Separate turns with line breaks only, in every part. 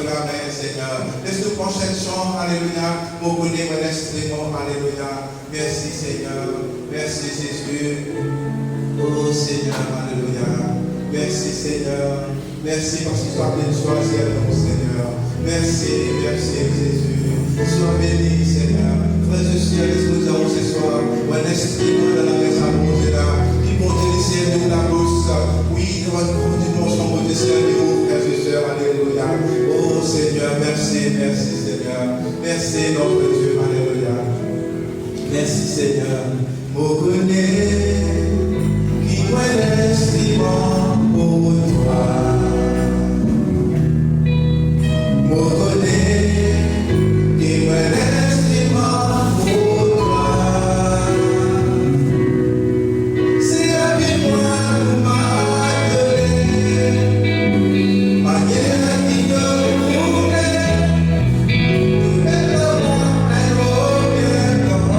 la main, Seigneur. Laisse-nous prendre cette chant, alléluia. Mon bonnet, mon esprit, alléluia. Merci, Seigneur. Merci, Jésus. Oh, Seigneur, alléluia. Merci, Seigneur. Merci parce que tu as bien choisi nous, Seigneur. Merci, merci, Jésus. Sois béni, Seigneur. Frères et sœurs, nous avons ce soir un esprit dans la maison, Seigneur, qui monte les ciels de la bouche. Oui, nous avons une dimension de Seigneur, frères et sœurs, alléluia. Oh Seigneur, merci, merci, Seigneur. Merci, notre Dieu, alléluia. Merci, Seigneur. Mon connaît, qui doit l'estimant pour toi. Mon connaît, qui doit l'estimant pour toi. C'est avec moi, nous m'atteler. Manière qui te voulait, nous mettons un autre temps.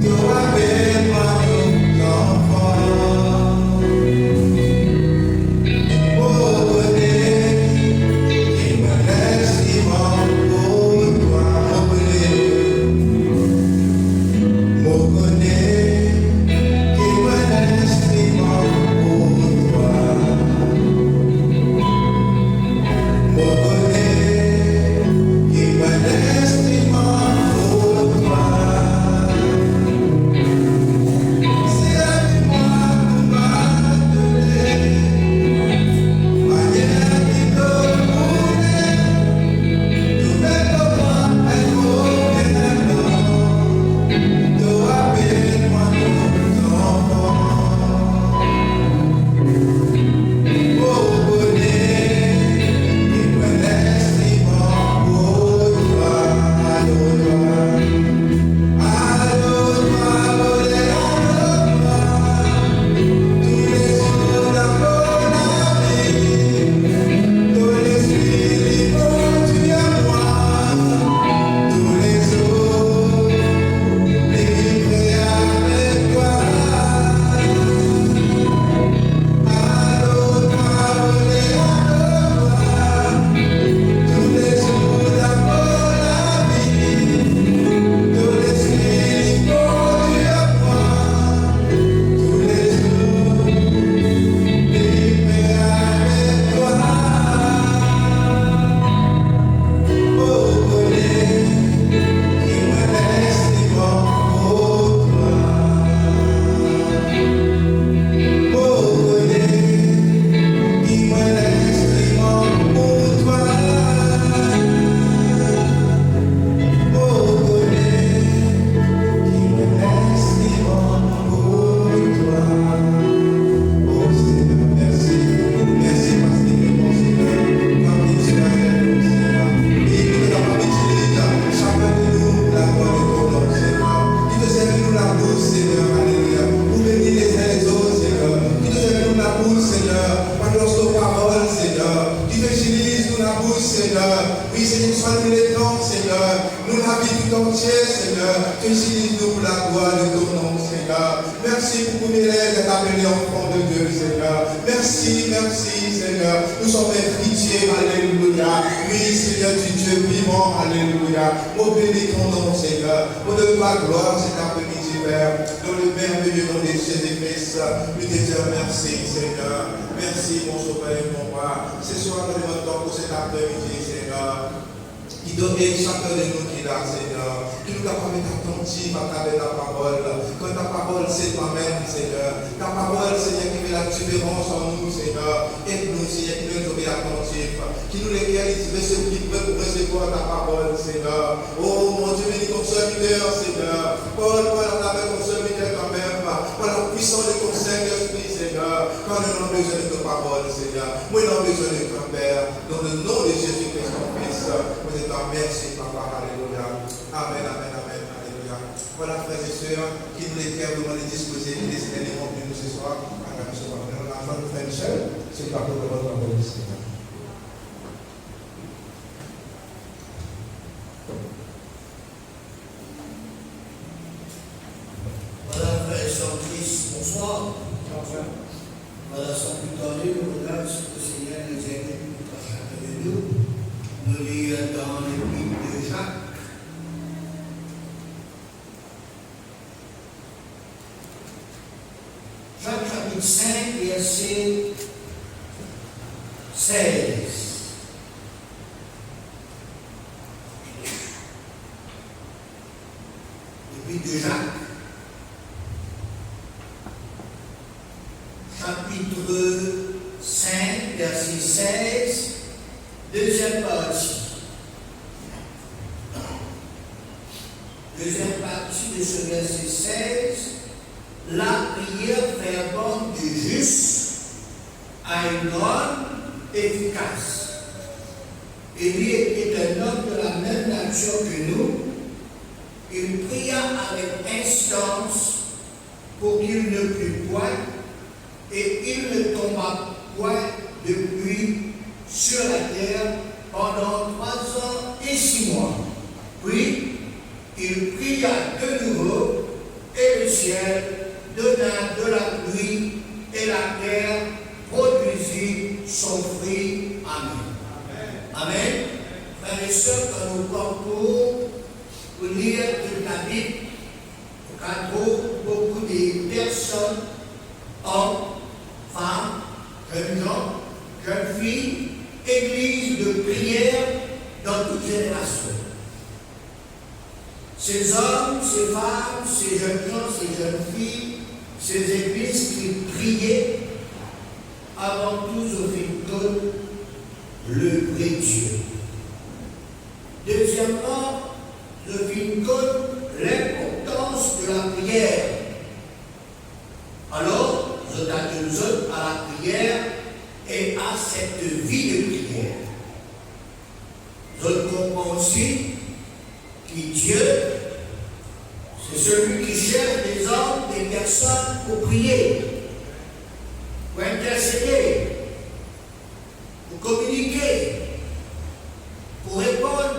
Tu appelles moi nos enfants. Oh, connais, qui me laisse vivant pour toi. Oh, connais, qui me laisse vivant pour toi. Oh, connais, qui me laisse vivant pour toi. C'est avec moi que m'atteler. Manière qui te voulait, nous mettons un autre temps. Tu appelles moi nos enfants. Oh, connais, qui me laisse vivant pour toi. Allo-toi, tous les jours dans la vie, tous les esprits conduits à moi, tous les jours, livrés avec toi. Tous les jours dans la vie, tous les esprits conduits à moi, tous les jours, livrés avec toi. Oh, connais, qui me laisse vivant pour toi. Oh, connais, qui me laisse vivant pour toi. Oh, connais, qui me laisse vivant pour toi. Oh Seigneur, merci. Merci parce qu'il est bon, Seigneur. Comme il soit avec nous, Seigneur. Et il nous a utilisé chacun de nous la gloire de ton nom, Seigneur. Il nous serve nous la bouche, Seigneur. Alléluia. Pour bénir les uns les autres, Seigneur. Il nous serve nous la bouche, Seigneur. Par nos paroles, Seigneur. Il nous utilise nous la bouche, Seigneur. Oui, Seigneur, sois nous les dons, Seigneur. Nous la vie tout entier, Seigneur. Tu utilises nous pour la gloire de ton nom, Seigneur. Merci pour nous d'être appelés enfants de Dieu, Seigneur. Merci, merci, Seigneur. Nous sommes héritiers, alléluia. Oui, Seigneur, du Dieu vivant, alléluia. Oh, bénis ton nom, Seigneur. Oh, de ta gloire, cet après-midi, Père. Dans le merveilleux nom de Jésus-Christ, nous te disons merci, Seigneur. Merci, mon sauveur et mon roi. Ce soir, nous demandons pour cet après-midi, Seigneur. Qui donne chacun de nous qui est là, Seigneur. Qui nous capable d'être attentifs à travers ta parole. Quand ta parole, c'est toi-même, Seigneur. Ta parole, Seigneur, qui fait la différence en nous, Seigneur. Aide-nous, Seigneur, qui nous sommes attentifs. Qui nous lesquels qui veut recevoir ta parole, Seigneur. Oh, mon Dieu, bénis ton serviteur, Seigneur. Paul, à travers ton serviteur quand même. Par la puissance de ton Saint-Esprit, Seigneur. Quand nous avons besoin de ta parole, Seigneur. Moi, nous avons besoin de ton Père. Dans le nom de Jésus-Christ, ton Fils. Vous êtes en merci, Papa. Alléluia. Amen, amen, amen. Alléluia. Voilà, frères et sœurs, qui nous étaient vraiment disposés, qui décidaient de remplir nous ce soir. Alors, ce soir, nous allons faire une seule. C'est pas pour le votre envoi, Seigneur.
Voilà, frères et sœurs Christ, bonsoir. Voilà, sans plus tarder, nous regardons ce que le Seigneur nous a dit pour chacun de nous. lire dans l'épître de Jacques. Jacques chapitre 5, verset 16. L'épître de Jacques, chapitre 5, verset 16, deuxième partie. Deuxième partie de ce verset 16, la prière fervente du juste a une grande efficace. Élie était un homme de la même nature que nous. Il pria avec instance pour qu'il ne plût point, et il ne tomba point de pluie sur la terre pendant 3 ans et 6 mois. Puis, il pria de nouveau, et le ciel donna de la pluie, et la terre produisit son fruit. Amen. Amen. Frères et sœurs, quand nous parcourons pour lire toute la Bible, on trouve beaucoup de personnes, hommes, femmes, jeunes gens, jeunes filles, églises de prière dans toute génération. Ces hommes, ces femmes, ces jeunes gens, ces jeunes filles, ces églises qui priaient, avant tout au fin de compte, le vrai Dieu. Deuxièmement, je fin compte l'importance de la prière. Alors, je t'attends à la prière et à cette vie de prière. Je comprends aussi que Dieu, c'est celui qui cherche des hommes, des personnes pour prier, pour intercéder, pour communiquer, pour répondre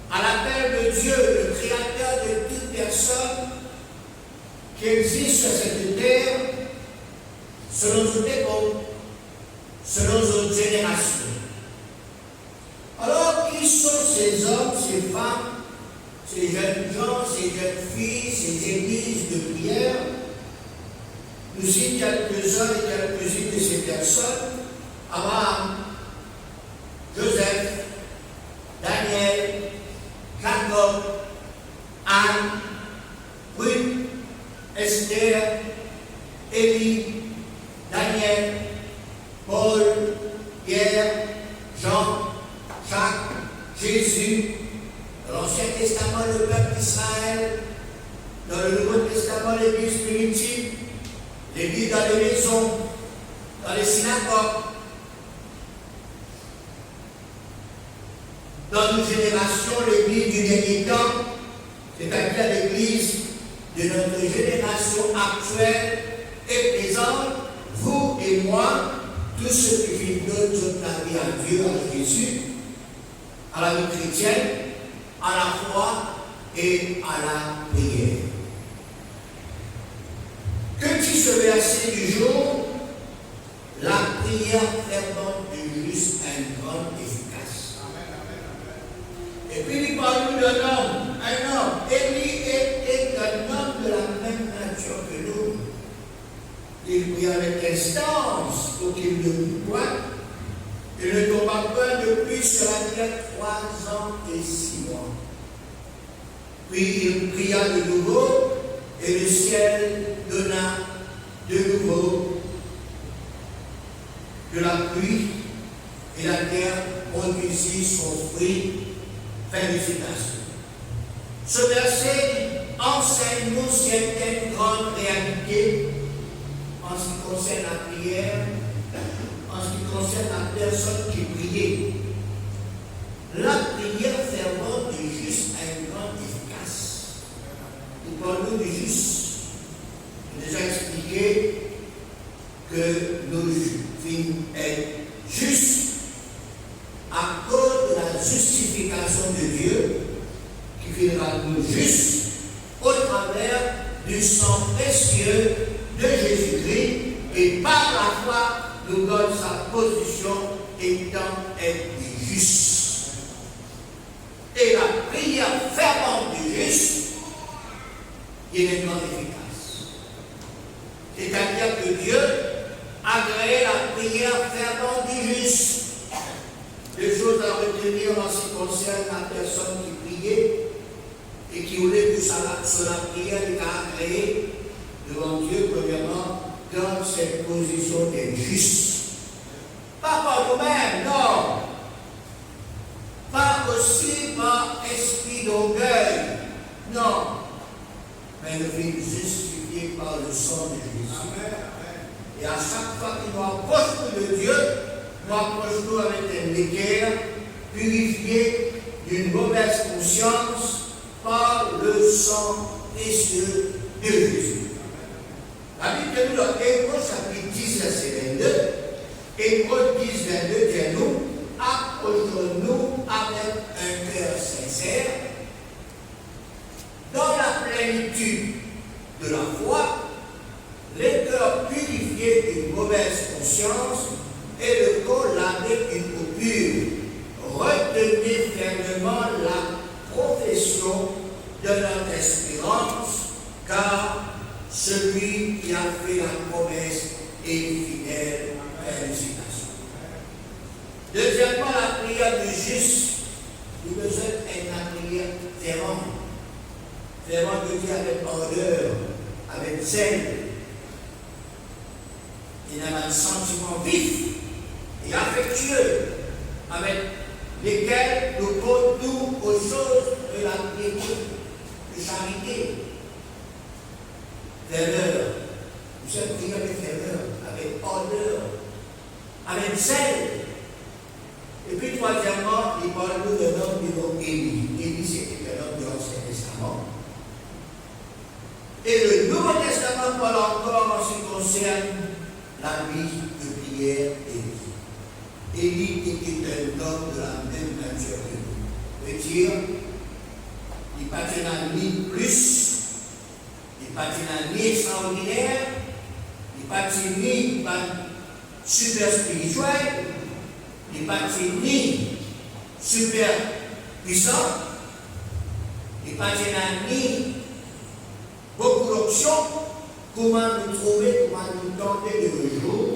à l'appel de Dieu, le Créateur de toute personne qui existe sur cette terre, selon notre époque, selon notre génération. Alors, qui sont ces hommes, ces femmes, ces jeunes gens, ces jeunes filles, ces églises de prière? Nous citons quelques-uns et quelques-unes de ces personnes. Abraham, Joseph, Daniel, Jacob, Anne, Ruth, Esther, Élie, Daniel, Paul, Pierre, Jean, Jacques, Jésus, dans l'Ancien Testament, le peuple d'Israël, dans le Nouveau Testament, l'Église primitive, l'Église dans les maisons, dans les synagogues. Dans nos générations, l'Église du dernier temps, c'est-à-dire l'Église de notre génération actuelle et présente, vous et moi, tous ceux qui donnent toute la vie à Dieu, à Jésus, à la vie chrétienne, à la foi et à la prière. Que dit ce verset du jour? La prière fervente du juste a une grande efficace. Et puis il parle d'un homme. Élie était un homme de la même nature que nous. Il prit avec instance pour qu'il ne plût point. Il ne tomba pas de pluie sur la terre 3 ans et 6 mois. Puis il pria de nouveau, et le ciel donna de nouveau de la pluie, et la terre produisit son fruit. Fin de citation. Ce verset enseigne-nous certaines grandes réalités en ce qui concerne la prière, en ce qui concerne la personne qui priait. La prière fervente du juste a une grande efficace. Nous parlons du juste. J'ai déjà expliqué que nous vîmes être justes à cause de la justification de Dieu qui finira nous justes au travers du sang précieux de Jésus-Christ, et par la foi nous donne sa position étant être juste. prière fervente du juste, il est non efficace. C'est-à-dire que Dieu a créé la prière fervente du juste. Deux choses à retenir en ce qui concerne la personne qui priait et qui voulait que la prière soit créée devant Dieu, premièrement, dans cette position des justes. Pas par nous-mêmes, non. Pas aussi par esprit d'orgueil, non. Mais le fait justifié par le sang de Jésus. Et à chaque fois qu'il nous approche de Dieu, nous approchons avec un équerre purifié d'une mauvaise conscience par le sang précieux de Jésus. La Bible nous dans Hébreux chapitre 10, verset 22, Hébreux 10, 22, dit-nous, approchons-nous avec un cœur sincère, dans la plénitude de la foi, les cœurs purifiés d'une mauvaise conscience et le corps lavé d'une eau pure. Retenez fermement la profession de notre espérance, car celui qui a fait la promesse est fidèle. Félicitations. Deuxièmement, la prière du juste. Nous besoin être la prière fervente. Fervente veut dire avec ardeur, avec zèle. Il y a un sentiment vif et affectueux avec lesquels nous portons aux choses de la piété, de charité. Ferveur. Nous sommes priés avec ferveur, avec ardeur, avec zèle. Et puis, troisièmement, il parle d'un homme du nom Élie. Élie, c'était un homme de l'Ancien Testament. Et le Nouveau Testament parle encore en ce qui concerne la vie de prière d'Élie. Élie était un homme de la même nature que nous. Veut dire, il n'appartenait ni plus, il n'appartenait ni extraordinaire, il n'appartenait ni super spirituel, il n'appartenait ni super puissant, il n'appartenait ni beaucoup d'options. Comment nous trouver, comment nous tenter de nos jours,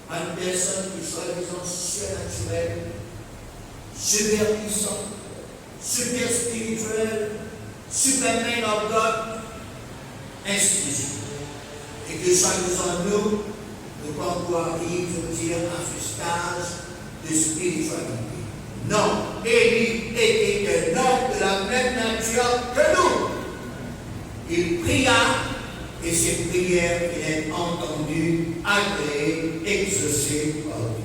une personne qui soit disons surnaturelle, super puissante, super spirituelle, Superman of God, ainsi de suite. Et que chacun de nous, nous pouvons pouvoir vivre, dire, à ce stage de spiritualité. Non, Élie était un homme de la même nature que nous. Il pria. Et cette prière est entendue, agréée, exaucée par Dieu.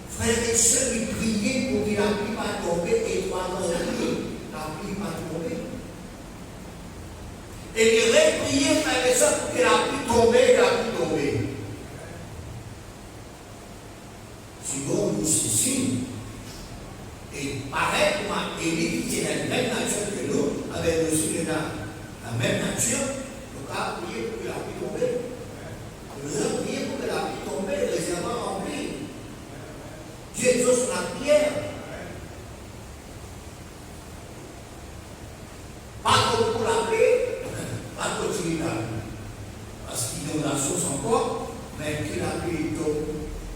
Frères et sœurs, il priait pour que la pluie pas tomber et 3 ans la pluie pas tomber. Et il repriait, frères et sœurs, pour que la pluie tombe. Sinon, nous ici, et pareil pour Élie qui est la même nature que nous, avec aussi la même nature. À prier pour que la pluie tombe. Nous avons prié pour que la pluie tombe, le réservoir rempli. Dieu exauce la prière. Pas comme pour la pluie, pas comme la pluie. Parce qu'il y a la source encore, mais que la pluie tombe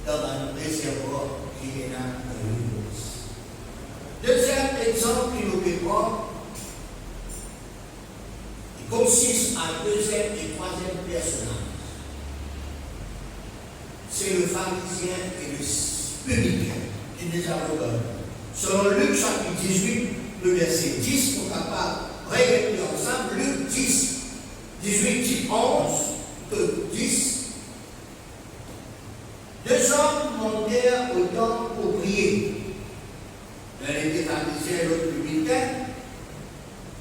dans un réservoir qui est là dans l'universe. Deuxième exemple qui nous dépend. Consiste en deuxième et troisième personnage. C'est le pharisien et le publicain qui nous avons donné. Selon Luc chapitre 18, le verset 10, on est capable de réunir ensemble Luc 10, 18, 10, 11, 10. Deux hommes montèrent au temple pour prier. L'un était pharisien et l'autre publicain.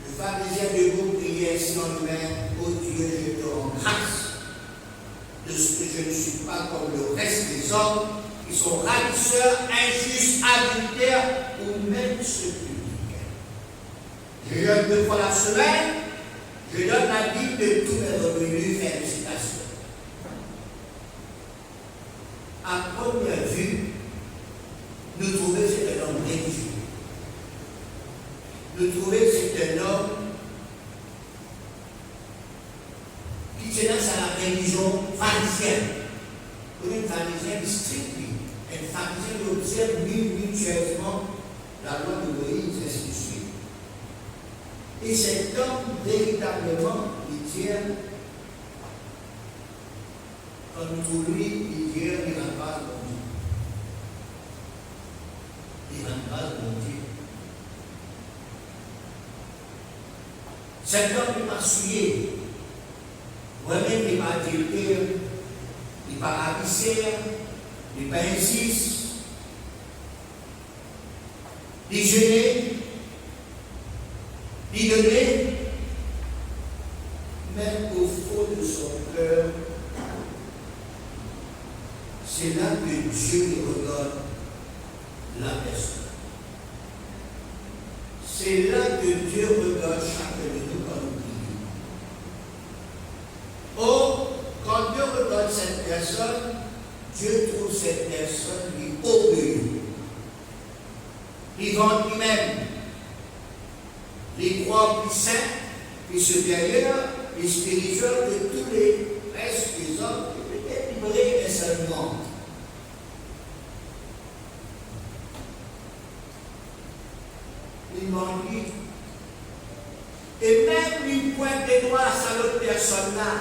Le pharisien debout priait ainsi en lui-même, ô Dieu, je te rends grâce de ce que je ne suis pas comme le reste des hommes qui sont ravisseurs, injustes, adultères ou même ceux publics. Je jeûne 2 fois la semaine, je donne la vie de tous mes revenus, félicitations. À première vue, nous trouvons que c'est un homme religieux. nous trouvons que c'est un homme qui tient à la religion pharisienne. Pour une pharisienne stricte, un pharisien qui observe minutieusement la loi de Moïse, ainsi de suite. Et cet homme, véritablement, il tient, comme pour lui, il dit, il n'a pas de bon Dieu. Il n'a pas de bon Dieu. Cet homme n'est pas souillé. Moi-même, il n'est pas adultère, il n'est pas ravisseur, il n'est pas insiste. Il jeûnait, il donnait, mais au fond de son cœur, c'est là que Dieu regarde la personne. C'est là que Dieu regarde chacun de nous quand nous prions. Or, quand Dieu regarde cette personne, Dieu trouve cette personne lui obéit. Il vend lui-même. Il croit plus saint, plus supérieur, plus spirituel que tous les restes des hommes qui peuvent être livrés un seul monde. Il m'ennuie. Et même une pointe des doigts à cette autre personne-là,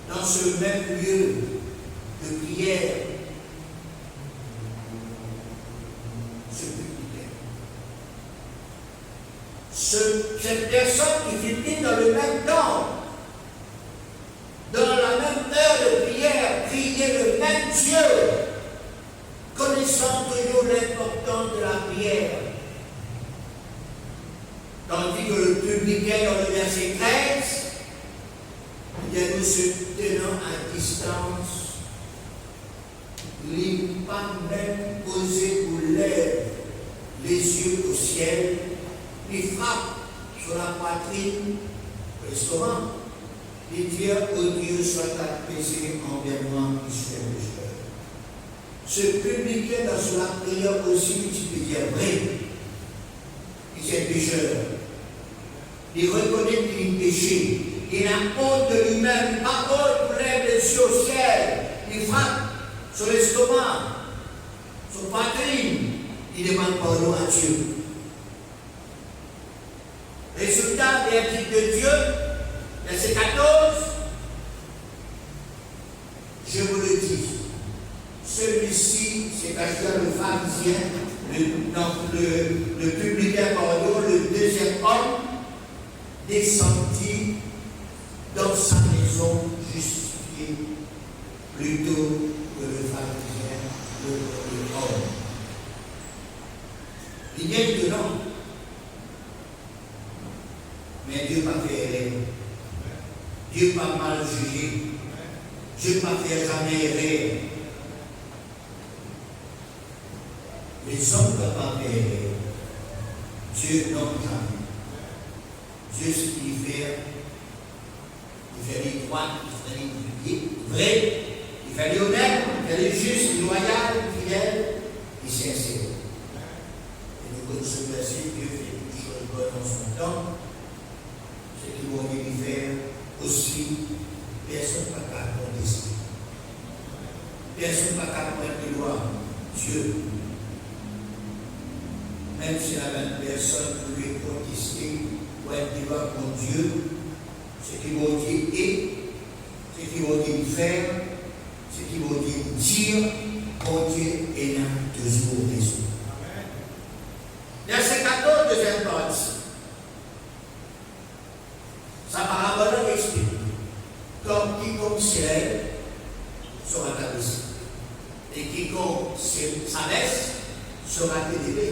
dans ce même lieu de prière, ce publicain. Cette personne qui vit dans le même temps, dans la même heure de prière, prier le même Dieu, connaissant toujours l'importance de la prière. Tandis que le publicain dans le verset 13, nous se tenant à distance, il n'a pas même posé pour lèvres les yeux au ciel, il frappe sur la poitrine, l'estomac, il dit au Dieu soit apaisé envers moi qui suis un pécheur. Ce publicain dans sa prière aussi, tu peux dire vrai, il est pécheur. Il reconnaît qu'il est péché. Il a honte de lui-même. Par contre, il lève les yeux au ciel. Il frappe sur l'estomac, sur la poitrine. Il demande pardon à Dieu. Résultat, verdict de Dieu, verset 14. Je vous le dis, celui-ci, c'est Acheteur le pharisien, le publicain, pardon, le deuxième homme, descendit dans sa maison justifié plutôt que le pharisien, le premier homme. Il y a dedans, mais Dieu n'a pas fait erreur. Dieu n'a pas mal jugé. Dieu n'a pas fait jamais erreur. Les hommes ne peuvent pas faire erreur. Dieu non jamais. Dieu, ce qu'il fait les droits, il fait les vrais, il fait les honnêtes, il fait les justes, loyaux, fidèles et sincères. Et nous connaissons ce verset, Dieu fait toutes choses bonnes en son temps. Ce qu'il va lui faire aussi, personne ne peut pas contester. Personne ne peut pas pointer le doigt. Dieu. Même si la même personne pouvait contester, pour être devant pour Dieu, ce qu'il va dire est, ce qu'il va dire faire, ce qu'il va dire, pour Dieu est là toujours raison. Verset 14, deuxième partie. Sa parabole explique comme quiconque s'élève sera abaissé, et quiconque s'abaisse sera élevé.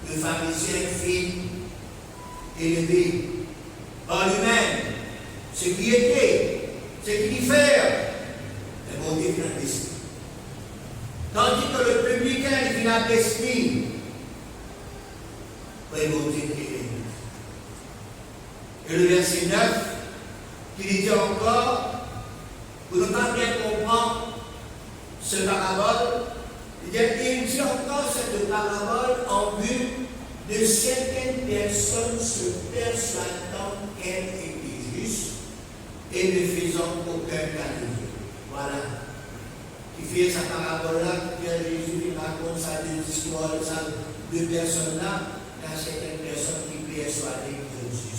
Le pharisien fit élevé par lui-même, ce qui était, ce qu'il fait, le bon Dieu vient abaisser. Tandis que le publicain vient abaisser, le bon Dieu est élevé. Et le verset 9, qui dit encore, pour ne pas bien comprendre ce parabole, il Il dit encore cette parabole en vue de certaines personnes se persuadant qu'elles étaient justes et ne faisant aucun cas de Dieu. Voilà. Qui fait sa parabole-là, Pierre Jésus raconte ça deux histoires, ça deux personnes-là, il y a certaines personnes qui persuadent que Jésus.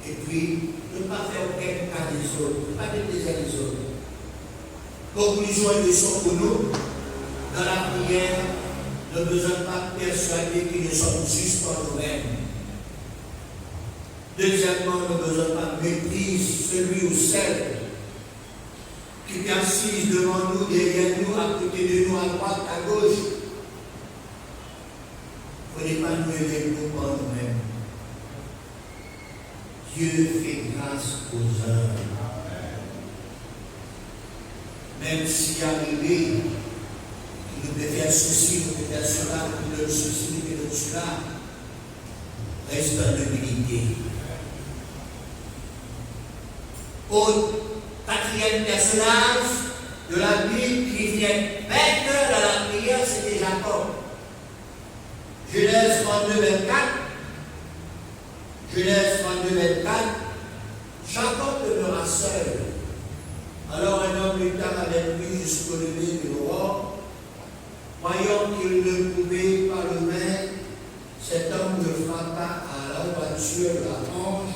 Et puis, ne pas faire aucun cas des autres, ne pas faire des uns des autres. Conclusion et leçon pour nous, dans la prière, ne besoin pas persuader que nous sommes justes par nous-mêmes. Deuxièmement, ne besoin pas mépriser celui ou celle qui est assis devant nous, derrière nous, à côté de nous, à droite, à gauche. Il ne faut pas nous élever par nous-mêmes. Dieu fait grâce aux hommes. Même si arrivé, nous devons faire ceci, nous devons faire cela, nous devons ceci, nous devons cela, reste dans l'humilité. Au quatrième personnage de la Bible qui vient mettre dans la prière, c'était Jacob. Genèse 32, 24. Genèse 32, 24. Jacob demeura seul. Alors un homme lutta avec lui jusqu'au lever de l'aurore. Voyant qu'il ne pouvait pas le mettre, cet homme le frappa à l'emboîture de la hanche,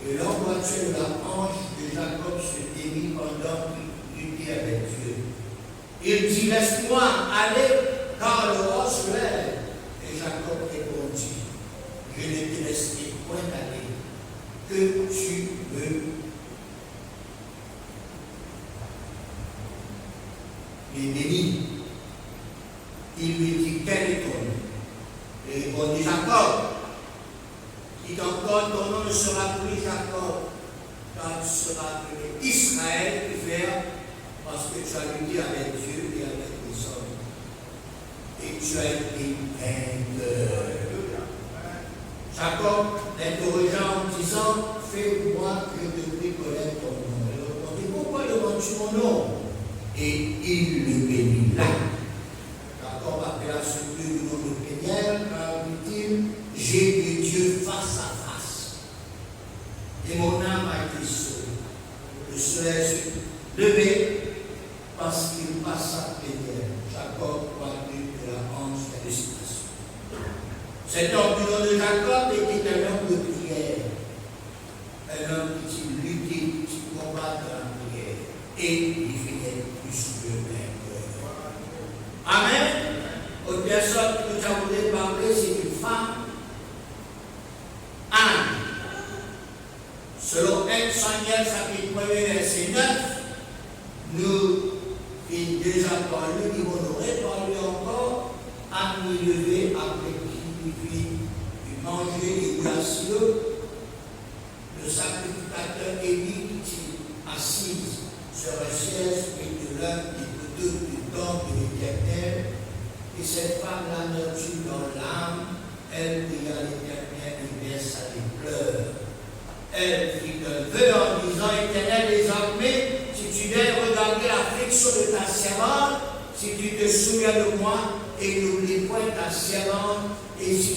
et l'emboîture de la hanche de Jacob se démit pendant qu'il luttait avec Dieu. Il dit, laisse-moi aller, car l'aurore se lève. Et Jacob répondit, je ne te laisserai point aller, que tu veux. Il bénit. Il lui dit, quel est ton nom? Il répondit, Jacob. Il dit encore, ton nom ne sera plus Jacob, car tu seras appelé Israël, parce que tu as lutté avec Dieu et avec les hommes. Et tu as été vainqueur. Jacob l'interrogea en disant, fais-moi que je te connaisse ton nom. Il répondit, pourquoi demandes-tu mon nom? Et il le bénit là. Jacob appela ce Dieu du nom de Péniel, car dit-il, j'ai vu Dieu face à face. Et mon âme a été sauvée. Le soleil s'est levé parce qu'il passa Péniel. Jacob croit de la hanche de l'espace. Cet homme du nom de Jacob était un homme de prière. Un homme qui luttait, qui combattait dans la prière. Et il finit plus que vainqueur. Amen. Autre personne que nous avons parlé, c'est une femme. Anne. Selon 1 Samuel chapitre 1 verset 9, nous avons déjà parlé, nous avons parlé encore, Anne est levée après qu'il fit manger et boire le sacrificateur Élie qui est assise sur un siège et de l'un des couteaux du temple de l'Éternel. Et cette femme-là meurtue dans l'âme, elle pria l'Éternel et versa des pleurs. Elle fit un vœu en disant, Éternel des armées, si tu viens regarder l'affliction de ta servante, si tu te souviens de moi et n'oublie point ta servante, et si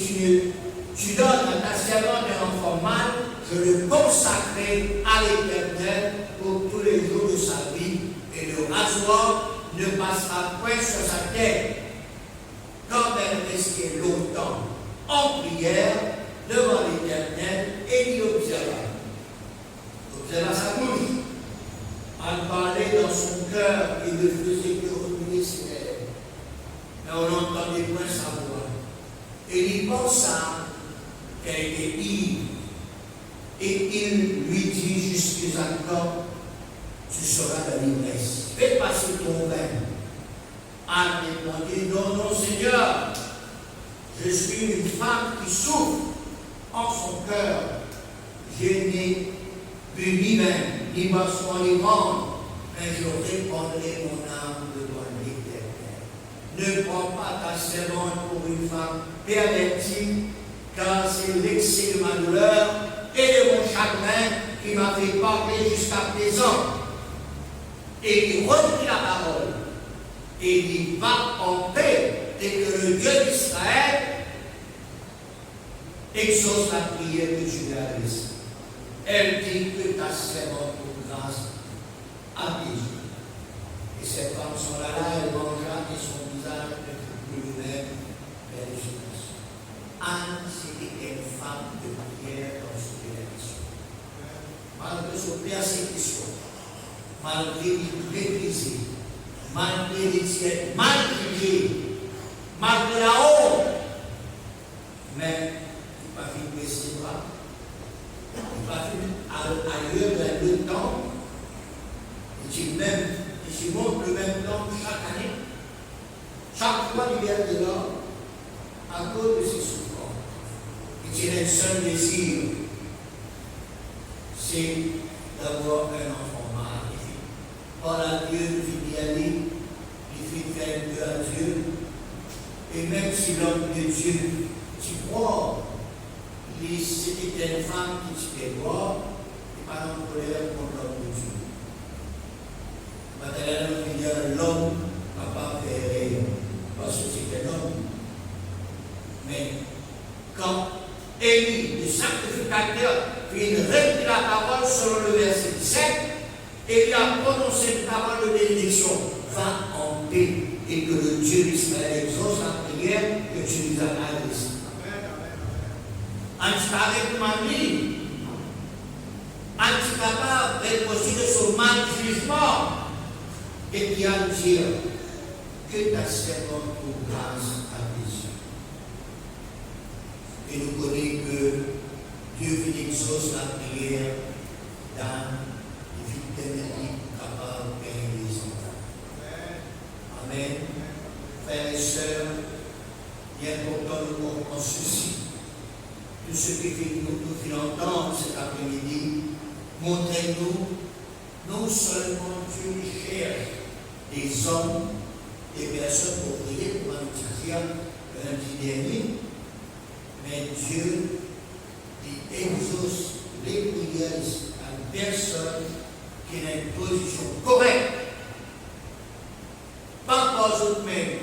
tu donnes à ta servante un enfant mâle, je le consacrerai à l'Éternel pour tous les jours de sa vie, et le rasoir ne passera point sur sa tête. Quand elle restait longtemps en prière devant l'Éternel, Élie observa sa bouche. Elle parlait dans son cœur et ne faisait que remuer ses lèvres. Mais on n'entendait point sa voix. Élie pensa qu'elle était ivre. Et il lui dit jusqu'à quand tu seras dans l'ivresse. Fais passer ton vin. Anne répondit, non, non, Seigneur, je suis une femme qui souffre en son cœur. Je n'ai bu ni vin, ni boisson enivrante, mais je répandrai mon âme devant l'Éternel. Ne prends pas ta servante pour une femme pervertie, car c'est l'excès de ma douleur et de mon chagrin qui m'a fait parler jusqu'à présent. Et il reprit la parole. et dit va en paix, et que le Dieu d'Israël exauce la prière que tu lui as laissée. Elle dit que ta servante pour grâce à Jésus. Et ces femmes sont là, elles mangent et son visage est plus lui-même vers les générations. Anne, c'était une femme de prière dans son élection. Malgré son persécution, malgré les méprisés, malgré les tièdes, malgré la honte, mais il n'a pas fini de baisser les bras. Il n'a pas fini ailleurs dans le temps. Il montre le même temps chaque année. Chaque fois, il vient de l'homme à cause de ses souffrances. Il tient un seul désir, c'est d'avoir un enfant magnifique. Voilà, Dieu fit d'y aller, il fit faire un peu à Dieu. Et même si l'homme de Dieu, tu crois, c'était une femme qui s'était droit, et pas en colère contre l'homme de Dieu. Maintenant, l'homme n'a pas fait rien, parce que c'est un homme. Mais quand Élie, le sacrificateur, fit repris la parole selon le verset 17, et il a prononcé une parole de bénédiction, va en paix, et que le Dieu d'Israël exauce la prière que tu nous as adressée. Antiparé m'a mis, anticapable de son mal jugement, et qui a dit que ta servante pour grâce à Jésus. Et nous connaissons que Dieu exauce la prière dans les victimes capables de gagner les enfants. Amen. Frères et sœurs, il est important de comprendre ceci. Tout ce que nous fait entendre cet après-midi, montrez-nous non seulement Dieu cherche des hommes, des personnes pour prier, pour nous dire lundi dernier, mais Dieu il exauce les prières à une personne qui a une position correcte, pas par eux-mêmes,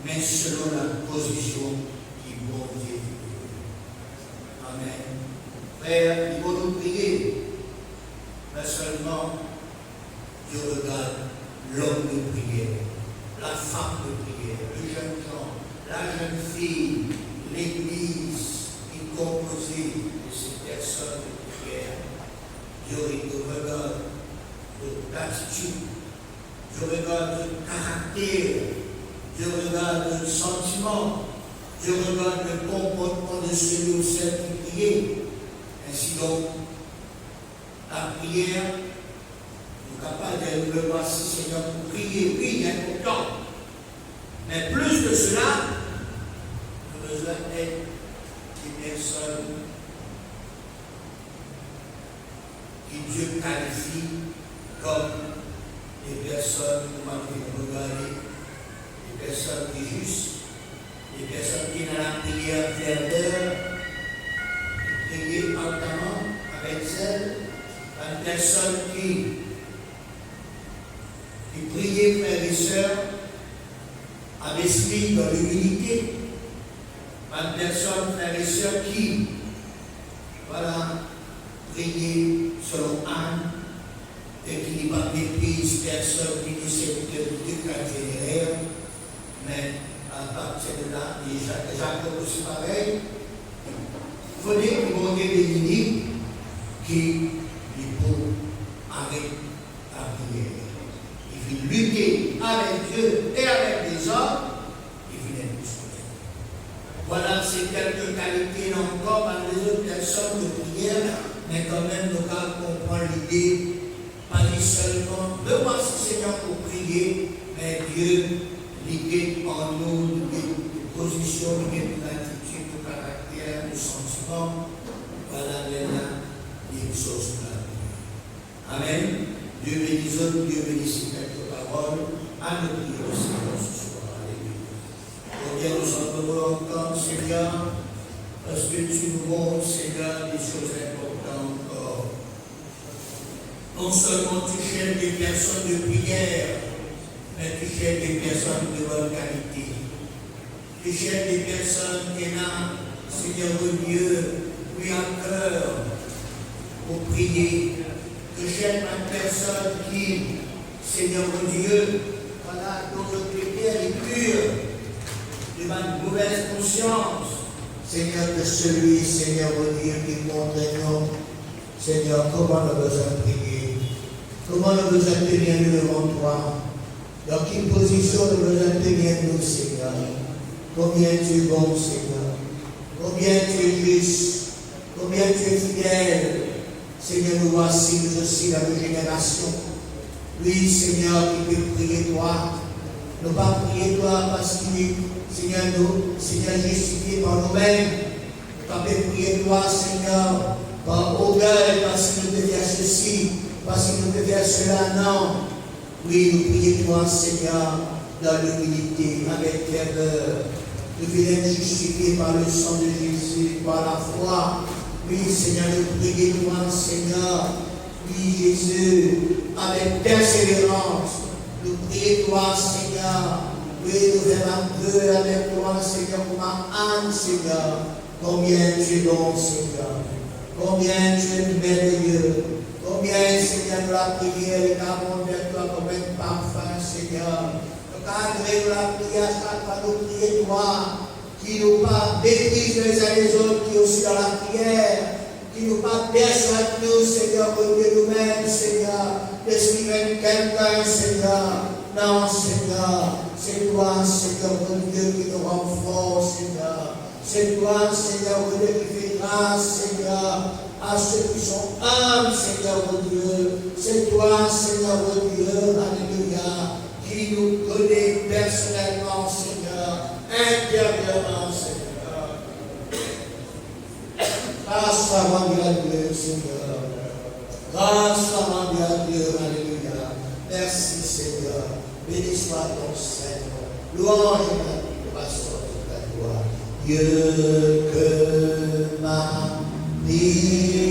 mais selon la position qui bon Dieu. Amen. Frère, il faut nous prier. Mais seulement, Dieu regarde l'homme de prière, la femme de prière, le jeune gens, la jeune fille, l'église qui est composée de ces personnes de prière. Dieu regarde notre attitude, Dieu regarde notre caractère, Dieu regarde notre sentiment, Dieu regarde le comportement de celui ou celle qui prie. Ainsi donc, la prière, nous sommes capables de le voir si Seigneur pour prier, oui, il y a important. Mais plus de cela, nous avons besoin d'être des personnes qui Dieu qualifie comme des personnes, comment nous regarder, des personnes qui sont justes, des personnes qui dans la prière ferveur, qui prient ardemment avec zèle. Une personne qui priait, frères et sœurs, avec esprit dans l'humilité. Une personne, frères et sœurs, qui, voilà, priait selon Anne, et qui n'est pas méprise personne qui nous serviteur de Dieu généraire, mais à partir de là, et Jacob aussi pareil, il faut dire que mon Dieu béni, qui avec la prière. Il faut lutter avec Dieu et avec les hommes, il faut être plus. Voilà, c'est quelques qualités encore par les autres personnes de prière, mais quand même, nous comprendre l'idée, pas seulement de voir ce Seigneur pour prier, mais Dieu l'idée en nous, de position, d'attitude, de caractère, de sentiment. Voilà, les choses là. Amen. Dieu bénisse, Dieu bénisse quelques paroles. À nous prier au Seigneur ce soir. Alléluia. Oh Dieu, nous sommes encore, Seigneur, parce que tu nous montres, Seigneur, des choses importantes encore. Non seulement tu cherches des personnes de prière, cherches des personnes de bonne qualité. Tu cherches des personnes qui ont, Seigneur Dieu, pris à cœur pour prier. Tu cherches une personne qui, Seigneur Dieu, voilà, dont le critère est pur, de ma mauvaise conscience. Seigneur, que celui, Seigneur Dieu, qui montre nous, Seigneur, comment nous avons besoin de prier, comment nous avons besoin de tenir nous devant toi, dans quelle position nous avons besoin de tenir nous, Seigneur. Combien tu es bon, Seigneur, combien tu es juste, combien tu es fidèle. Seigneur, nous voici, nous aussi, dans nos générations. Lui, Seigneur, qui peut prier toi. Nous ne pas prier toi parce qu'il est, Seigneur, nous, Seigneur, justifié par nous-mêmes. Nous ne pas prier toi, Seigneur, par orgueil, parce qu'il nous peut faire ceci, parce qu'il nous peut faire cela. Non. Oui, nous prions toi, Seigneur, dans l'humilité, avec ferveur. Nous voulons être justifiés par le sang de Jésus, par la foi. Oui, Seigneur, nous prions toi, Seigneur. Oui, Jésus, avec persévérance. Nous prions toi, Seigneur. Oui, nous faisons un peu avec toi, Seigneur, pour ma âme, Seigneur. Combien tu es bon, Seigneur. Combien tu es merveilleux. Combien, Seigneur, de la prière est abondante vers toi comme un parfum, Seigneur. Nous cadrons la prière chaque fois nous prier toi, qui nous pas méprise les uns les autres, qui aussi dans la prière, qui nous pas persuade nous, Seigneur, pour nous-mêmes, Seigneur, d'esprit même quelqu'un, Seigneur. Non, Seigneur, c'est toi, Seigneur, mon Dieu, qui nous rend forts, Seigneur. C'est toi, Seigneur, mon Dieu, qui fait grâce, Seigneur, à ceux qui sont humbles, Seigneur, mon Dieu. C'est toi, Seigneur, mon Dieu, alléluia, qui nous connaît personnellement, Seigneur, intérieurement, Seigneur. Grâce à mon Dieu, Seigneur. Grâce à mon Dieu, alléluia. Merci, Seigneur. Béni soit ton Seigneur. Louange et adoration de ta gloire. Dieu que ma prière